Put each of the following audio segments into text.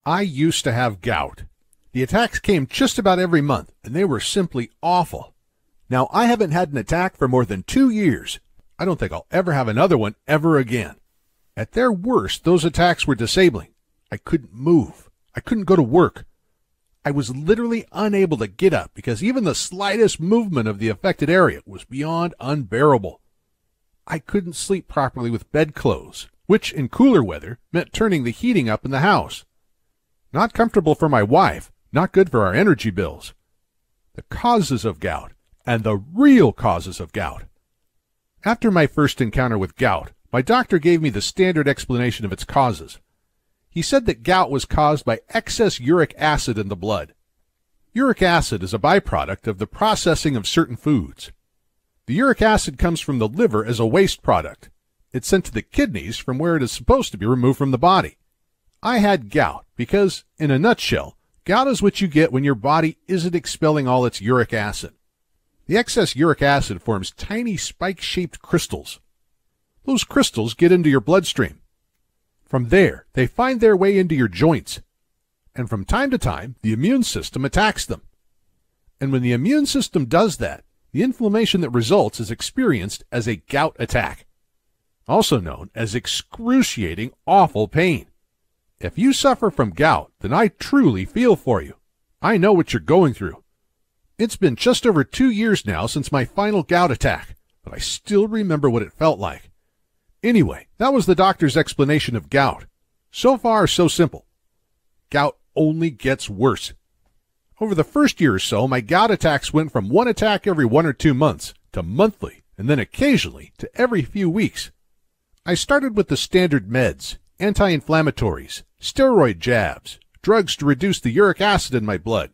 I used to have gout. The attacks came just about every month, and they were simply awful. Now, I haven't had an attack for more than 2 years. I don't think I'll ever have another one ever again. At their worst, those attacks were disabling. I couldn't move. I couldn't go to work. I was literally unable to get up because even the slightest movement of the affected area was beyond unbearable. I couldn't sleep properly with bedclothes, which in cooler weather meant turning the heating up in the house. Not comfortable for my wife, not good for our energy bills. The causes of gout, and the real causes of gout. After my first encounter with gout, my doctor gave me the standard explanation of its causes. He said that gout was caused by excess uric acid in the blood. Uric acid is a byproduct of the processing of certain foods. The uric acid comes from the liver as a waste product. It's sent to the kidneys from where it is supposed to be removed from the body. I had gout because, in a nutshell, gout is what you get when your body isn't expelling all its uric acid. The excess uric acid forms tiny spike-shaped crystals. Those crystals get into your bloodstream. From there, they find their way into your joints. And from time to time, the immune system attacks them. And when the immune system does that, the inflammation that results is experienced as a gout attack, also known as excruciating, awful pain. If you suffer from gout, then I truly feel for you. I know what you're going through. It's been just over 2 years now since my final gout attack, but I still remember what it felt like. Anyway, that was the doctor's explanation of gout. So far, so simple. Gout only gets worse. Over the first year or so, my gout attacks went from one attack every 1 or 2 months to monthly, and then occasionally to every few weeks. I started with the standard meds, anti-inflammatories, steroid jabs, drugs to reduce the uric acid in my blood.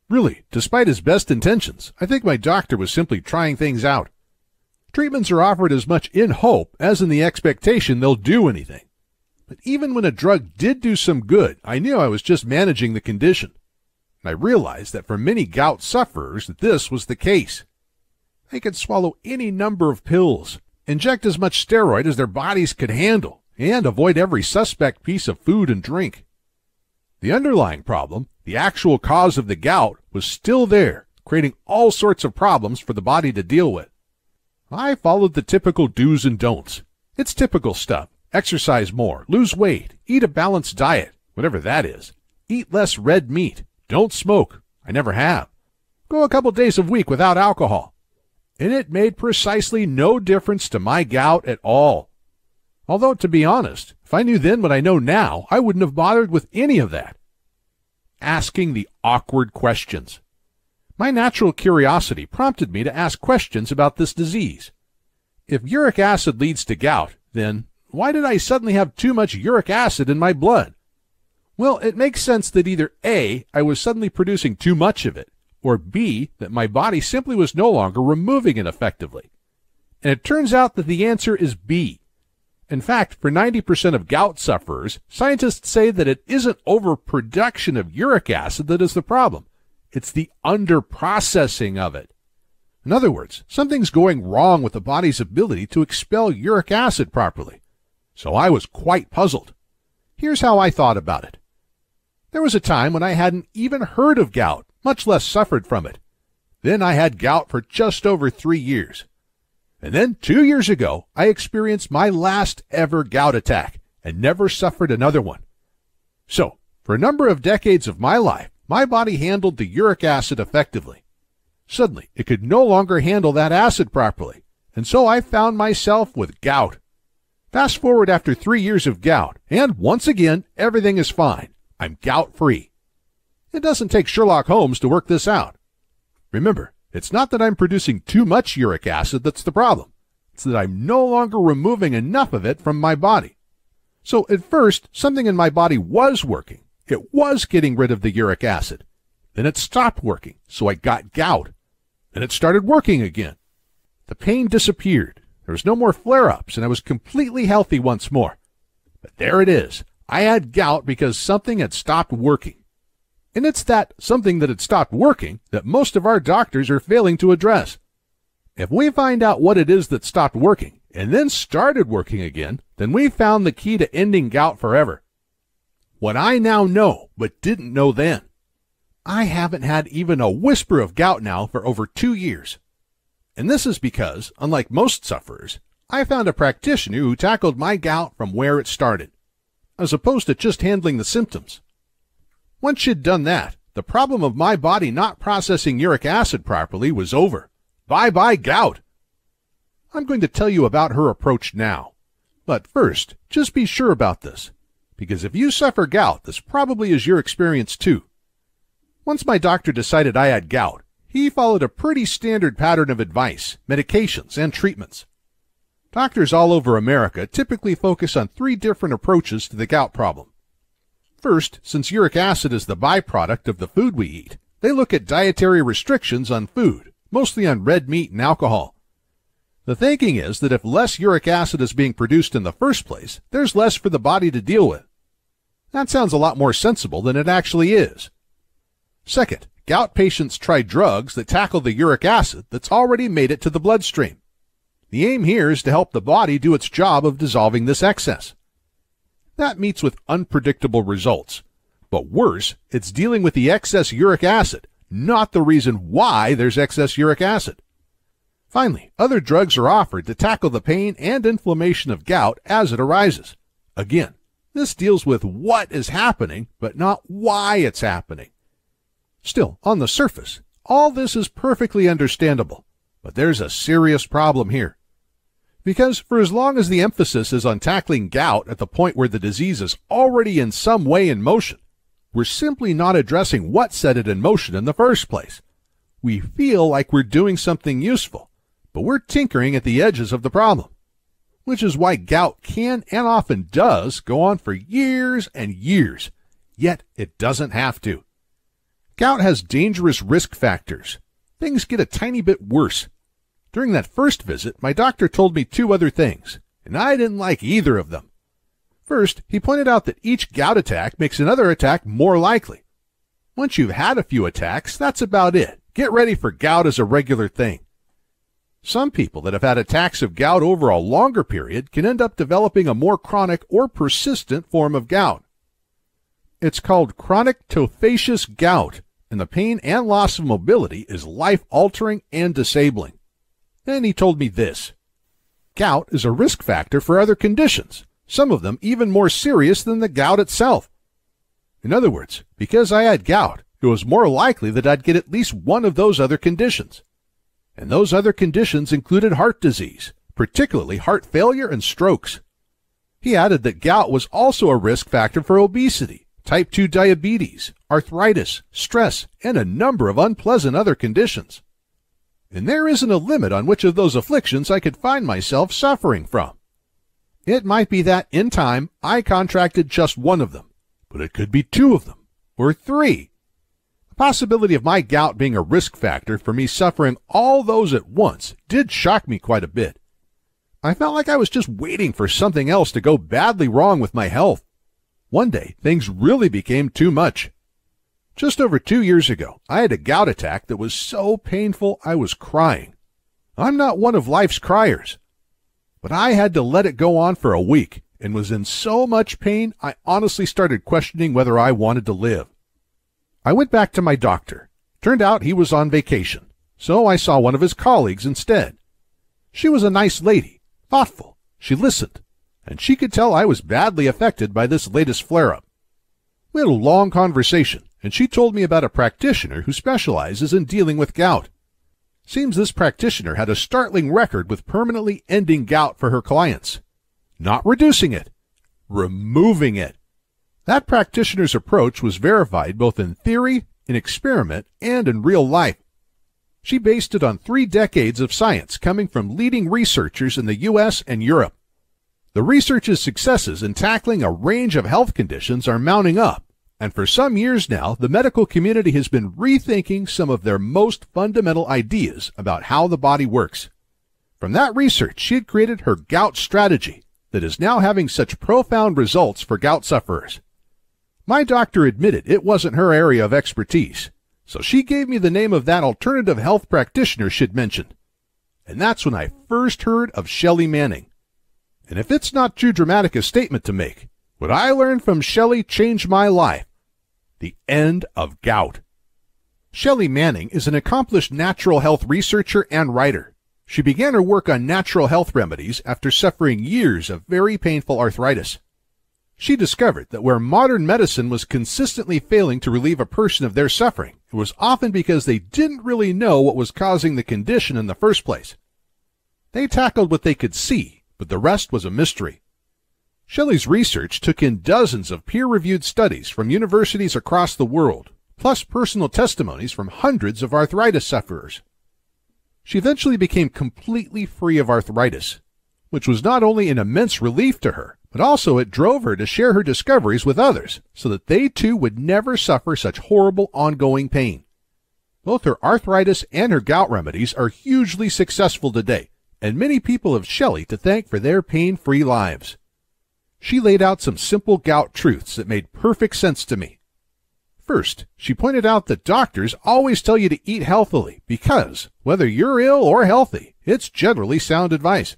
Really, despite his best intentions, I think my doctor was simply trying things out. Treatments are offered as much in hope as in the expectation they'll do anything. But even when a drug did do some good, I knew I was just managing the condition. And I realized that for many gout sufferers, this was the case. They could swallow any number of pills, inject as much steroid as their bodies could handle, and avoid every suspect piece of food and drink. The underlying problem, the actual cause of the gout, was still there, creating all sorts of problems for the body to deal with. I followed the typical do's and don'ts. It's typical stuff. Exercise more, lose weight, eat a balanced diet, whatever that is. Eat less red meat. Don't smoke. I never have. Go a couple days a week without alcohol. And it made precisely no difference to my gout at all. Although, to be honest, if I knew then what I know now, I wouldn't have bothered with any of that. Asking the awkward questions. My natural curiosity prompted me to ask questions about this disease. If uric acid leads to gout, then why did I suddenly have too much uric acid in my blood? Well, it makes sense that either A, I was suddenly producing too much of it, or B, that my body simply was no longer removing it effectively. And it turns out that the answer is B. In fact, for 90% of gout sufferers, scientists say that it isn't overproduction of uric acid that is the problem. It's the underprocessing of it. In other words, something's going wrong with the body's ability to expel uric acid properly. So I was quite puzzled. Here's how I thought about it. There was a time when I hadn't even heard of gout, much less suffered from it. Then I had gout for just over 3 years. And then 2 years ago, I experienced my last ever gout attack and never suffered another one. So, for a number of decades of my life, my body handled the uric acid effectively. Suddenly, it could no longer handle that acid properly, and so I found myself with gout. Fast forward after 3 years of gout, and once again, everything is fine. I'm gout-free. It doesn't take Sherlock Holmes to work this out. Remember, it's not that I'm producing too much uric acid that's the problem. It's that I'm no longer removing enough of it from my body. So at first, something in my body was working. It was getting rid of the uric acid. Then it stopped working, so I got gout. Then it started working again. The pain disappeared. There was no more flare-ups, and I was completely healthy once more. But there it is. I had gout because something had stopped working. And it's that something that had stopped working that most of our doctors are failing to address. If we find out what it is that stopped working and then started working again, then we found the key to ending gout forever. what I now know but didn't know then. I haven't had even a whisper of gout now for over 2 years. And this is because, unlike most sufferers, I found a practitioner who tackled my gout from where it started, as opposed to just handling the symptoms. Once she'd done that, the problem of my body not processing uric acid properly was over. Bye-bye gout. I'm going to tell you about her approach now. But first, just be sure about this, because if you suffer gout, this probably is your experience too. Once my doctor decided I had gout, he followed a pretty standard pattern of advice, medications, and treatments. Doctors all over America typically focus on 3 different approaches to the gout problem. First, since uric acid is the byproduct of the food we eat, they look at dietary restrictions on food, mostly on red meat and alcohol. The thinking is that if less uric acid is being produced in the first place, there's less for the body to deal with. That sounds a lot more sensible than it actually is. Second, gout patients try drugs that tackle the uric acid that's already made it to the bloodstream. The aim here is to help the body do its job of dissolving this excess. That meets with unpredictable results. But worse, it's dealing with the excess uric acid, not the reason why there's excess uric acid. Finally, other drugs are offered to tackle the pain and inflammation of gout as it arises. Again, this deals with what is happening, but not why it's happening. Still, on the surface, all this is perfectly understandable, but there's a serious problem here. Because for as long as the emphasis is on tackling gout at the point where the disease is already in some way in motion, we're simply not addressing what set it in motion in the first place. We feel like we're doing something useful, but we're tinkering at the edges of the problem, which is why gout can and often does go on for years and years, yet it doesn't have to. Gout has dangerous risk factors. Things get a tiny bit worse. During that first visit, my doctor told me 2 other things, and I didn't like either of them. First, he pointed out that each gout attack makes another attack more likely. Once you've had a few attacks, that's about it. Get ready for gout as a regular thing. Some people that have had attacks of gout over a longer period can end up developing a more chronic or persistent form of gout. It's called chronic tophaceous gout, and the pain and loss of mobility is life-altering and disabling. Then he told me this. Gout is a risk factor for other conditions, some of them even more serious than the gout itself. In other words, because I had gout, it was more likely that I'd get at least one of those other conditions. And those other conditions included heart disease, particularly heart failure and strokes. He added that gout was also a risk factor for obesity, type 2 diabetes, arthritis, stress, and a number of unpleasant other conditions. And there isn't a limit on which of those afflictions I could find myself suffering from. It might be that, in time, I contracted just one of them, but it could be 2 of them, or 3. The possibility of my gout being a risk factor for me suffering all those at once did shock me quite a bit. I felt like I was just waiting for something else to go badly wrong with my health. One day, things really became too much. Just over 2 years ago, I had a gout attack that was so painful I was crying. I'm not one of life's criers, but I had to let it go on for a week and was in so much pain I honestly started questioning whether I wanted to live. I went back to my doctor. Turned out he was on vacation, so I saw one of his colleagues instead. She was a nice lady, thoughtful. She listened, and she could tell I was badly affected by this latest flare-up. We had a long conversation, and she told me about a practitioner who specializes in dealing with gout. Seems this practitioner had a startling record with permanently ending gout for her clients. Not reducing it, removing it. That practitioner's approach was verified both in theory, in experiment, and in real life. She based it on 3 decades of science coming from leading researchers in the U.S. and Europe. The research's successes in tackling a range of health conditions are mounting up, and for some years now, the medical community has been rethinking some of their most fundamental ideas about how the body works. From that research, she had created her gout strategy that is now having such profound results for gout sufferers. My doctor admitted it wasn't her area of expertise, so she gave me the name of that alternative health practitioner she'd mentioned. And that's when I first heard of Shelly Manning. And if it's not too dramatic a statement to make, What I learned from Shelly changed my life. The end of gout. Shelly Manning is an accomplished natural health researcher and writer. She began her work on natural health remedies after suffering years of very painful arthritis. She discovered that where modern medicine was consistently failing to relieve a person of their suffering, it was often because they didn't really know what was causing the condition in the first place. They tackled what they could see, but the rest was a mystery. Shelly's research took in dozens of peer-reviewed studies from universities across the world, plus personal testimonies from hundreds of arthritis sufferers. She eventually became completely free of arthritis, which was not only an immense relief to her, but also it drove her to share her discoveries with others so that they too would never suffer such horrible ongoing pain. Both her arthritis and her gout remedies are hugely successful today, and many people have Shelly to thank for their pain-free lives. She laid out some simple gout truths that made perfect sense to me. First, she pointed out that doctors always tell you to eat healthily because, whether you're ill or healthy, it's generally sound advice.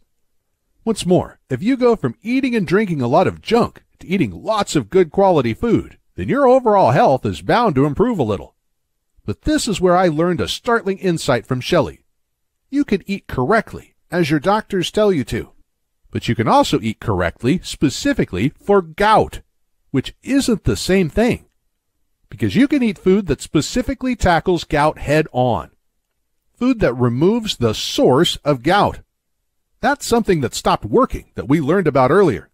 What's more, if you go from eating and drinking a lot of junk to eating lots of good quality food, then your overall health is bound to improve a little. But this is where I learned a startling insight from Shelly. You can eat correctly, as your doctors tell you to. But you can also eat correctly, specifically for gout, which isn't the same thing. Because you can eat food that specifically tackles gout head on. Food that removes the source of gout. That's something that stopped working that we learned about earlier.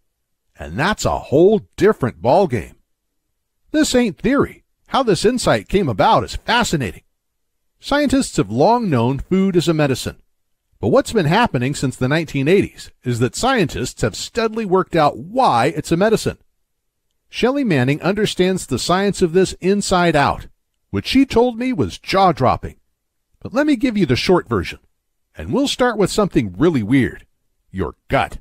And that's a whole different ballgame. This ain't theory. How this insight came about is fascinating. Scientists have long known food is a medicine. But what's been happening since the 1980s is that scientists have steadily worked out why it's a medicine. Shelly Manning understands the science of this inside out, which she told me was jaw-dropping. But let me give you the short version, and we'll start with something really weird, your gut.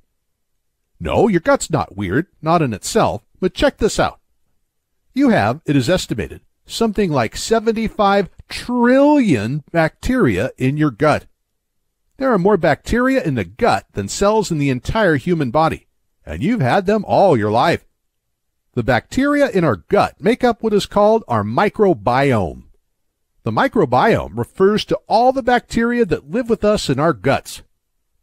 No, your gut's not weird, not in itself, but check this out. You have, it is estimated, something like 75 trillion bacteria in your gut. There are more bacteria in the gut than cells in the entire human body, and you've had them all your life. The bacteria in our gut make up what is called our microbiome. The microbiome refers to all the bacteria that live with us in our guts.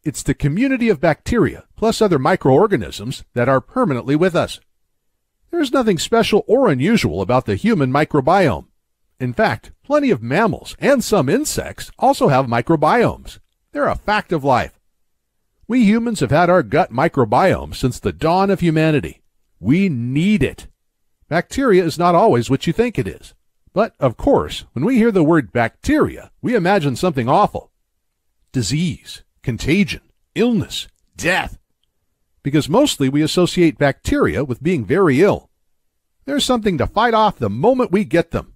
It's the community of bacteria, plus other microorganisms, that are permanently with us. There's nothing special or unusual about the human microbiome. In fact, plenty of mammals and some insects also have microbiomes. They're a fact of life. We humans have had our gut microbiome since the dawn of humanity. We need it. Bacteria is not always what you think it is. But, of course, when we hear the word bacteria, we imagine something awful. Disease, contagion, illness, death. Because mostly we associate bacteria with being very ill. There's something to fight off the moment we get them.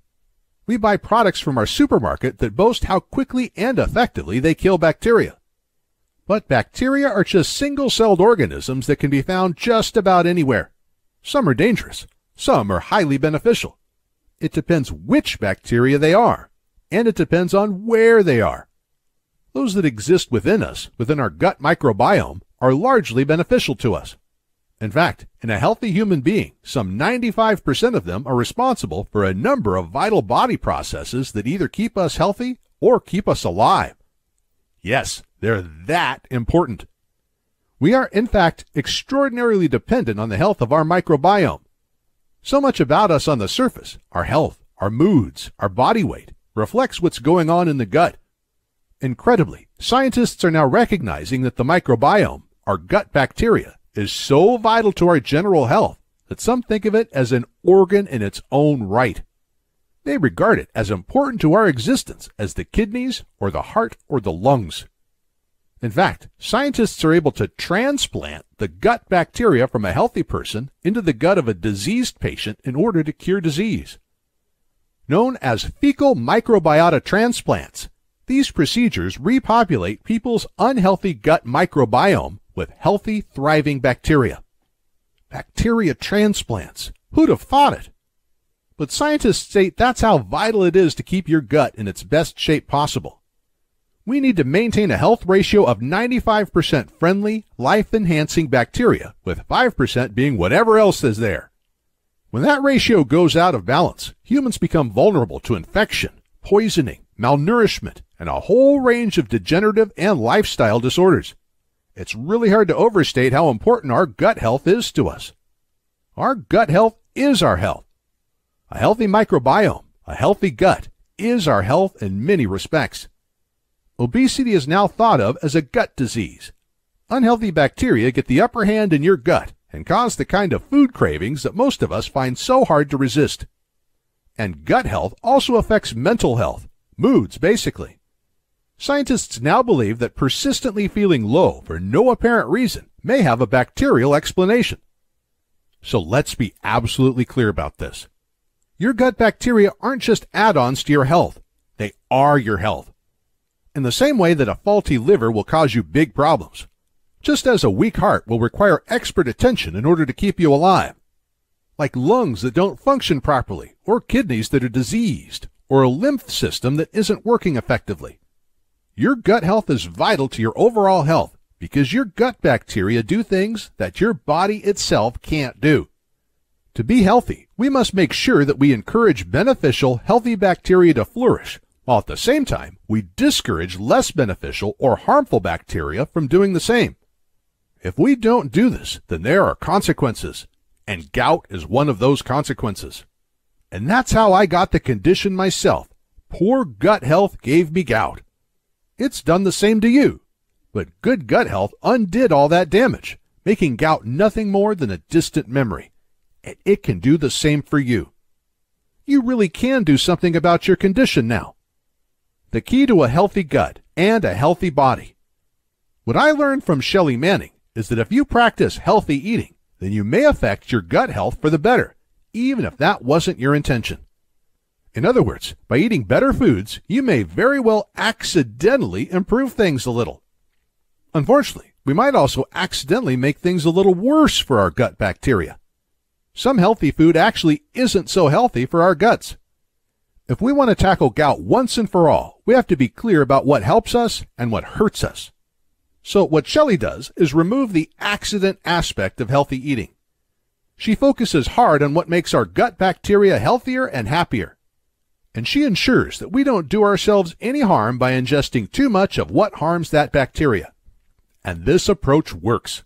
We buy products from our supermarket that boast how quickly and effectively they kill bacteria. But bacteria are just single-celled organisms that can be found just about anywhere. Some are dangerous. Some are highly beneficial. It depends which bacteria they are, and it depends on where they are. Those that exist within us, within our gut microbiome, are largely beneficial to us. In fact, in a healthy human being, some 95% of them are responsible for a number of vital body processes that either keep us healthy or keep us alive. Yes, they're that important. We are, in fact, extraordinarily dependent on the health of our microbiome. So much about us on the surface, our health, our moods, our body weight, reflects what's going on in the gut. Incredibly, scientists are now recognizing that the microbiome, our gut bacteria, is so vital to our general health that some think of it as an organ in its own right. They regard it as important to our existence as the kidneys or the heart or the lungs. In fact, scientists are able to transplant the gut bacteria from a healthy person into the gut of a diseased patient in order to cure disease. Known as fecal microbiota transplants, these procedures repopulate people's unhealthy gut microbiome with healthy, thriving bacteria. Bacteria transplants. Who'd have thought it? But scientists state that's how vital it is to keep your gut in its best shape possible. We need to maintain a health ratio of 95% friendly, life-enhancing bacteria, with 5% being whatever else is there. When that ratio goes out of balance, humans become vulnerable to infection, poisoning, malnourishment, and a whole range of degenerative and lifestyle disorders. It's really hard to overstate how important our gut health is to us. Our gut health is our health. A healthy microbiome, a healthy gut, is our health in many respects. Obesity is now thought of as a gut disease. Unhealthy bacteria get the upper hand in your gut and cause the kind of food cravings that most of us find so hard to resist. And gut health also affects mental health, moods basically. Scientists now believe that persistently feeling low for no apparent reason may have a bacterial explanation. So let's be absolutely clear about this. Your gut bacteria aren't just add-ons to your health. They are your health. In the same way that a faulty liver will cause you big problems, just as a weak heart will require expert attention in order to keep you alive, like lungs that don't function properly, or kidneys that are diseased, or a lymph system that isn't working effectively. Your gut health is vital to your overall health because your gut bacteria do things that your body itself can't do. To be healthy, we must make sure that we encourage beneficial, healthy bacteria to flourish, while at the same time we discourage less beneficial or harmful bacteria from doing the same. If we don't do this, then there are consequences, and gout is one of those consequences. And that's how I got the condition myself. Poor gut health gave me gout. It's done the same to you, but good gut health undid all that damage, making gout nothing more than a distant memory. And it can do the same for you. You really can do something about your condition now. The key to a healthy gut and a healthy body. What I learned from Shelly Manning is that if you practice healthy eating, then you may affect your gut health for the better, even if that wasn't your intention. In other words, by eating better foods, you may very well accidentally improve things a little. Unfortunately, we might also accidentally make things a little worse for our gut bacteria. Some healthy food actually isn't so healthy for our guts. If we want to tackle gout once and for all, we have to be clear about what helps us and what hurts us. So what Shelly does is remove the accident aspect of healthy eating. She focuses hard on what makes our gut bacteria healthier and happier. And she ensures that we don't do ourselves any harm by ingesting too much of what harms that bacteria. And this approach works.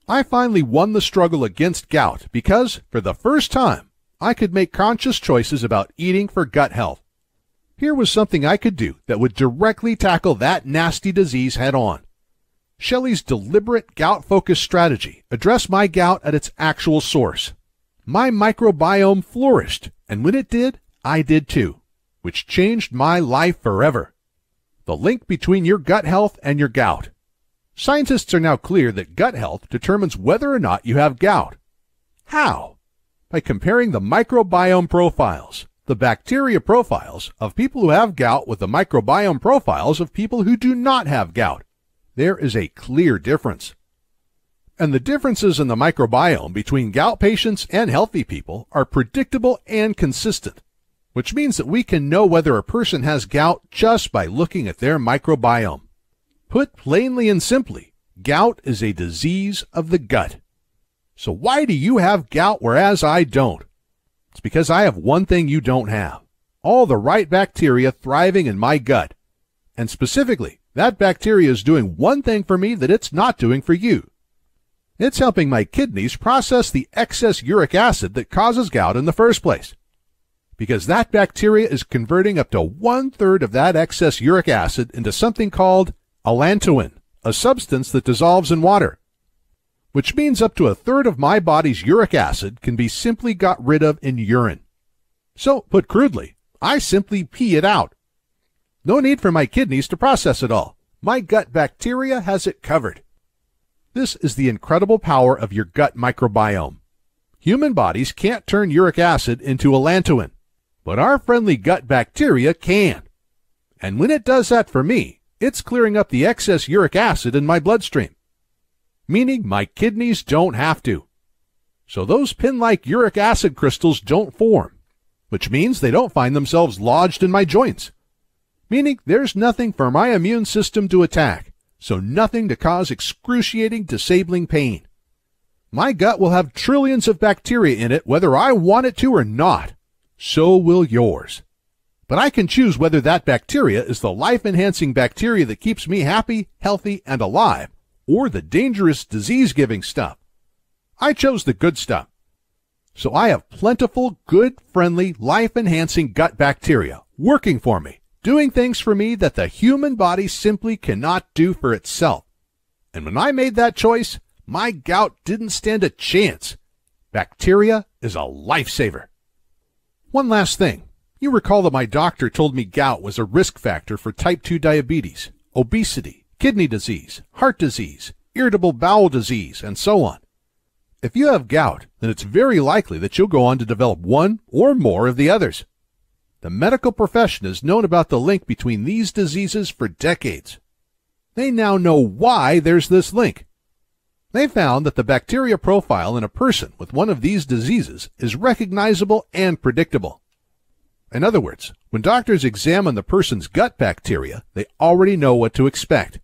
I finally won the struggle against gout because, for the first time, I could make conscious choices about eating for gut health. Here was something I could do that would directly tackle that nasty disease head on. Shelly's deliberate gout-focused strategy addressed my gout at its actual source. My microbiome flourished, and when it did, I did too, which changed my life forever. The link between your gut health and your gout. Scientists are now clear that gut health determines whether or not you have gout. How? By comparing the microbiome profiles, the bacteria profiles of people who have gout with the microbiome profiles of people who do not have gout. There is a clear difference. And the differences in the microbiome between gout patients and healthy people are predictable and consistent, which means that we can know whether a person has gout just by looking at their microbiome. Put plainly and simply, gout is a disease of the gut. So why do you have gout whereas I don't? It's because I have one thing you don't have. All the right bacteria thriving in my gut. And specifically, that bacteria is doing one thing for me that it's not doing for you. It's helping my kidneys process the excess uric acid that causes gout in the first place. Because that bacteria is converting up to 1/3 of that excess uric acid into something called allantoin, a substance that dissolves in water. Which means up to 1/3 of my body's uric acid can be simply got rid of in urine. So, put crudely, I simply pee it out. No need for my kidneys to process it all. My gut bacteria has it covered. This is the incredible power of your gut microbiome. Human bodies can't turn uric acid into allantoin, but our friendly gut bacteria can. And when it does that for me, it's clearing up the excess uric acid in my bloodstream, meaning my kidneys don't have to. So those pin-like uric acid crystals don't form, which means they don't find themselves lodged in my joints. meaning there's nothing for my immune system to attack, so nothing to cause excruciating, disabling pain. My gut will have trillions of bacteria in it whether I want it to or not. So will yours. But I can choose whether that bacteria is the life-enhancing bacteria that keeps me happy, healthy, and alive, or the dangerous disease-giving stuff. I chose the good stuff. So I have plentiful, good, friendly, life-enhancing gut bacteria working for me, doing things for me that the human body simply cannot do for itself. And when I made that choice, my gout didn't stand a chance. Bacteria is a lifesaver. One last thing. You recall that my doctor told me gout was a risk factor for type 2 diabetes, obesity, kidney disease, heart disease, irritable bowel disease, and so on. If you have gout, then it's very likely that you'll go on to develop one or more of the others. The medical profession has known about the link between these diseases for decades. They now know why there's this link. They found that the bacteria profile in a person with one of these diseases is recognizable and predictable. In other words, when doctors examine the person's gut bacteria, they already know what to expect,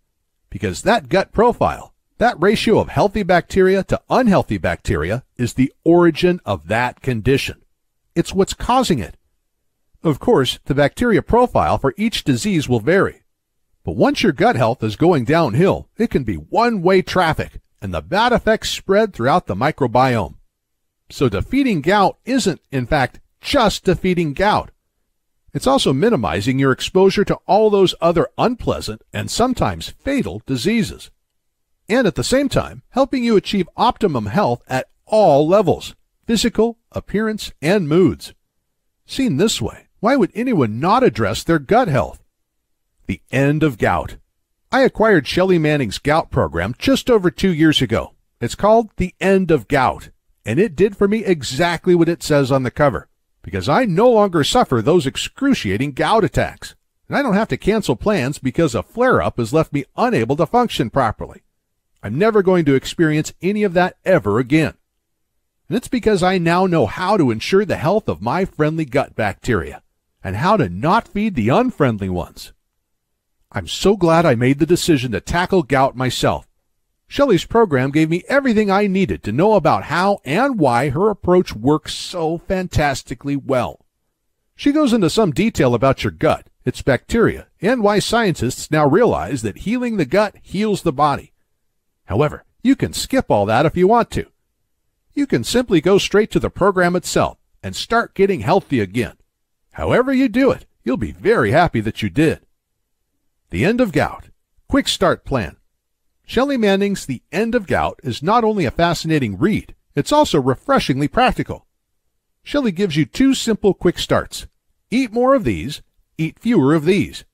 because that gut profile, that ratio of healthy bacteria to unhealthy bacteria, is the origin of that condition. It's what's causing it. Of course, the bacteria profile for each disease will vary, but once your gut health is going downhill, it can be one-way traffic, and the bad effects spread throughout the microbiome. So defeating gout isn't, in fact, just defeating gout. It's also minimizing your exposure to all those other unpleasant and sometimes fatal diseases. And at the same time, helping you achieve optimum health at all levels, physical, appearance, and moods. Seen this way, why would anyone not address their gut health? The end of gout. I acquired Shelly Manning's gout program just over 2 years ago. It's called The End of Gout, and it did for me exactly what it says on the cover, because I no longer suffer those excruciating gout attacks, and I don't have to cancel plans because a flare-up has left me unable to function properly. I'm never going to experience any of that ever again. And it's because I now know how to ensure the health of my friendly gut bacteria, and how to not feed the unfriendly ones. I'm so glad I made the decision to tackle gout myself. Shelly's program gave me everything I needed to know about how and why her approach works so fantastically well. She goes into some detail about your gut, its bacteria, and why scientists now realize that healing the gut heals the body. However, you can skip all that if you want to. You can simply go straight to the program itself and start getting healthy again. However you do it, you'll be very happy that you did. The End of Gout. Quick Start Plan. Shelly Manning's The End of Gout is not only a fascinating read, it's also refreshingly practical. Shelly gives you 2 simple quick starts. Eat more of these, eat fewer of these.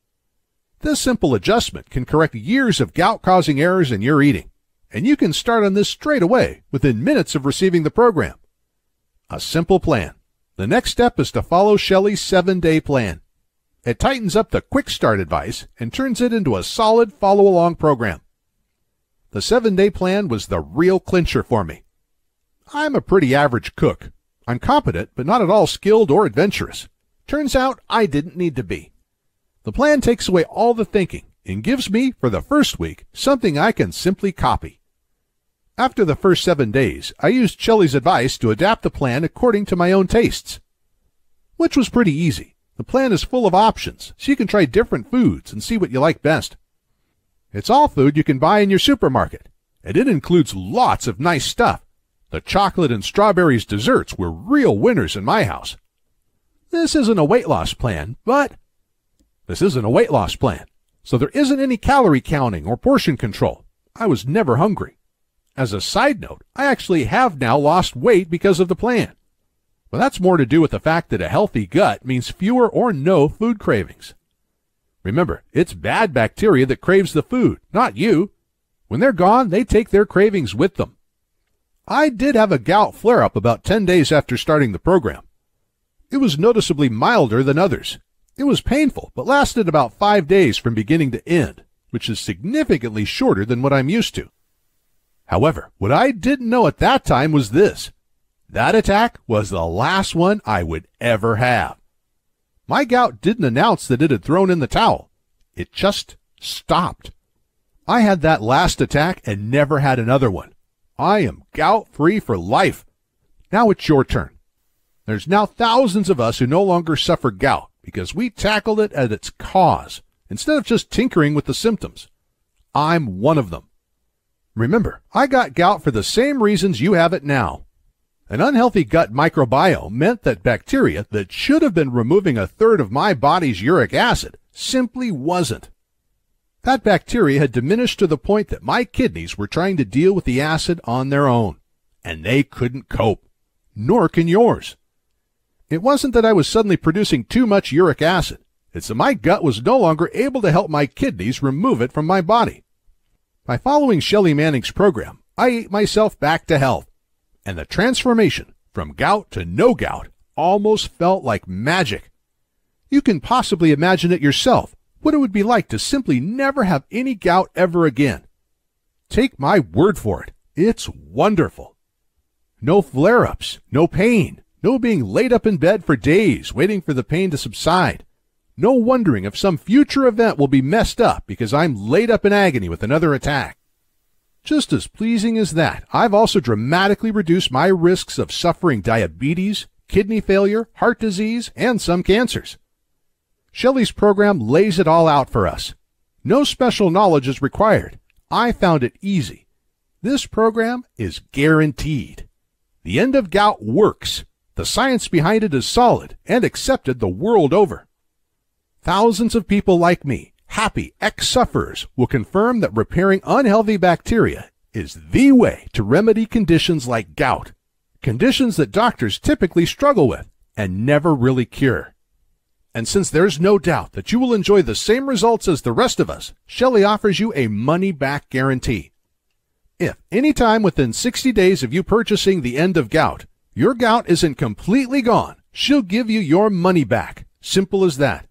This simple adjustment can correct years of gout-causing errors in your eating, and you can start on this straight away within minutes of receiving the program. A simple plan. The next step is to follow Shelly's 7-day plan. It tightens up the quick start advice and turns it into a solid follow-along program. The 7-day plan was the real clincher for me. I'm a pretty average cook. I'm competent, but not at all skilled or adventurous. Turns out I didn't need to be. The plan takes away all the thinking and gives me, for the first week, something I can simply copy. After the first 7 days, I used Shelly's advice to adapt the plan according to my own tastes, which was pretty easy. The plan is full of options, so you can try different foods and see what you like best. It's all food you can buy in your supermarket, and it includes lots of nice stuff. The chocolate and strawberries desserts were real winners in my house. This isn't a weight loss plan, so there isn't any calorie counting or portion control. I was never hungry. As a side note, I actually have now lost weight because of the plan. But that's more to do with the fact that a healthy gut means fewer or no food cravings. Remember, it's bad bacteria that craves the food, not you. When they're gone, they take their cravings with them. I did have a gout flare-up about 10 days after starting the program. It was noticeably milder than others. It was painful, but lasted about 5 days from beginning to end, which is significantly shorter than what I'm used to. However, what I didn't know at that time was this. That attack was the last one I would ever have. My gout didn't announce that it had thrown in the towel. It just stopped. I had that last attack and never had another one. I am gout-free for life. Now it's your turn. There's now thousands of us who no longer suffer gout because we tackled it at its cause instead of just tinkering with the symptoms. I'm one of them. Remember, I got gout for the same reasons you have it now. An unhealthy gut microbiome meant that bacteria that should have been removing a third of my body's uric acid simply wasn't. That bacteria had diminished to the point that my kidneys were trying to deal with the acid on their own, and they couldn't cope. Nor can yours. It wasn't that I was suddenly producing too much uric acid. It's that my gut was no longer able to help my kidneys remove it from my body. By following Shelly Manning's program, I ate myself back to health, and the transformation from gout to no gout almost felt like magic. You can possibly imagine it yourself, what it would be like to simply never have any gout ever again. Take my word for it, it's wonderful. No flare-ups, no pain, no being laid up in bed for days waiting for the pain to subside. No wondering if some future event will be messed up because I'm laid up in agony with another attack. Just as pleasing as that, I've also dramatically reduced my risks of suffering diabetes, kidney failure, heart disease, and some cancers. Shelly's program lays it all out for us. No special knowledge is required. I found it easy. This program is guaranteed. The end of gout works. The science behind it is solid and accepted the world over. Thousands of people like me, happy ex-sufferers, will confirm that repairing unhealthy bacteria is the way to remedy conditions like gout, conditions that doctors typically struggle with and never really cure. And since there's no doubt that you will enjoy the same results as the rest of us, Shelly offers you a money-back guarantee. If any time within 60 days of you purchasing the end of gout, your gout isn't completely gone, she'll give you your money back. Simple as that.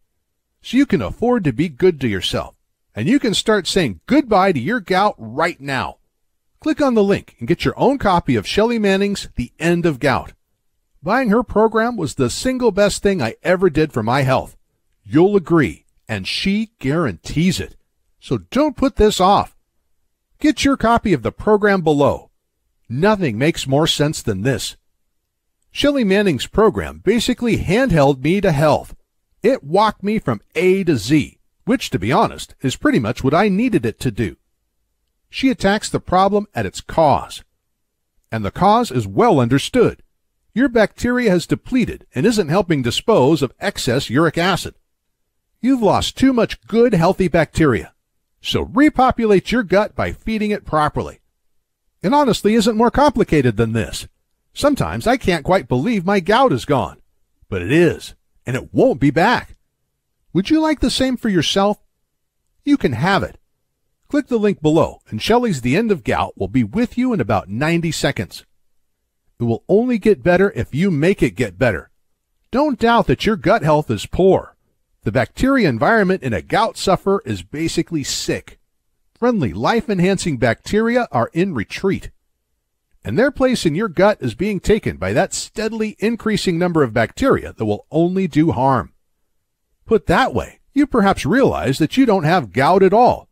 So you can afford to be good to yourself, and you can start saying goodbye to your gout right now. Click on the link and get your own copy of Shelly Manning's The End of Gout. Buying her program was the single best thing I ever did for my health. You'll agree, and she guarantees it. So don't put this off. Get your copy of the program below. Nothing makes more sense than this. Shelly Manning's program basically handheld me to health. It walked me from A to Z, which, to be honest, is pretty much what I needed it to do. She attacks the problem at its cause. And the cause is well understood. Your bacteria has depleted and isn't helping dispose of excess uric acid. You've lost too much good, healthy bacteria. So repopulate your gut by feeding it properly. It honestly isn't more complicated than this. Sometimes I can't quite believe my gout is gone. But it is. And it won't be back. Would you like the same for yourself? You can have it. Click the link below, and Shelly's The End of Gout will be with you in about 90 seconds. It will only get better if you make it get better. Don't doubt that your gut health is poor. The bacteria environment in a gout sufferer is basically sick. Friendly, life-enhancing bacteria are in retreat. And their place in your gut is being taken by that steadily increasing number of bacteria that will only do harm. Put that way, you perhaps realize that you don't have gout at all,